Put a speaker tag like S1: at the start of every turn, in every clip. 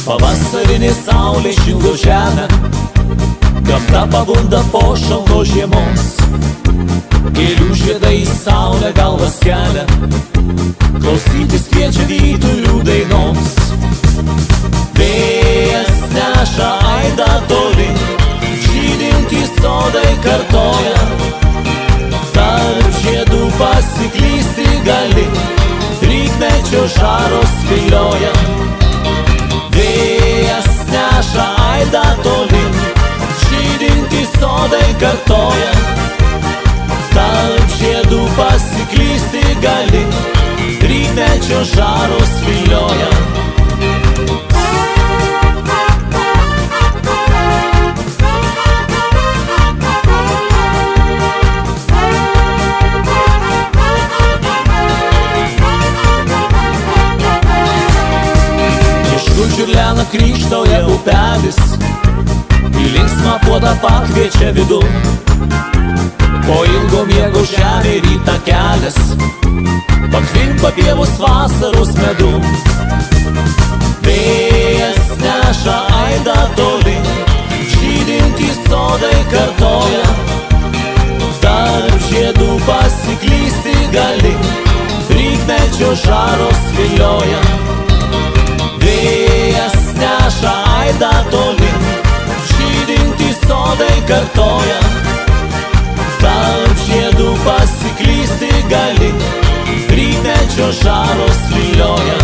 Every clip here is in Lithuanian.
S1: Pavasarinė saulė šildo žemę, gamta pabunda po šaltos žiemos. Gėlių žiedai į saulę galvas kelia, klausytis kviečia vyturių dainoms. Vėjas neša aidą tolin, žydintys sodai kartoja, tarp žiedų pasiklysti gali, rykmečio žaros vilioja. Vėjas neša aidą tolin, žydintys sodai kartoja, tarp žiedų pasiklysti gali, rykmečio žaros vilioja. Čiurlena krykštauja upelis, į linksmą puodą pakviečia vidun. Po ilgo miego žemė ryta kelias, pakvimpa pievos vasaros medum. Vėjas neša aidą tolin, žydintys sodai kartoja, tarp žiedų pasiklysti gali, rykmečio žaros vilioja. Vėjas neša aidą tolin, žydintys sodai kartoja, tarp žiedų pasiklysti gali, rykmečio žaros vilioja.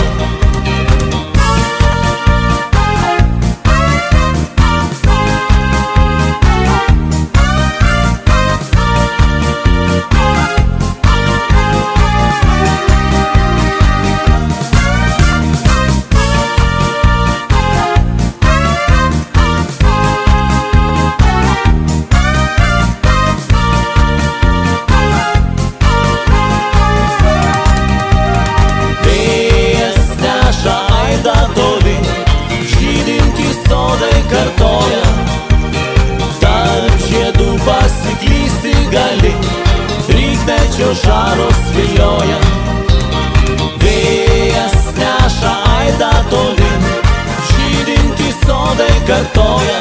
S1: Sodai kartoja, tarp žiedų pasiklysti gali, rykmečio žaros vilioja. Vėjas neša aidą tolin, žydintys sodai kartoja,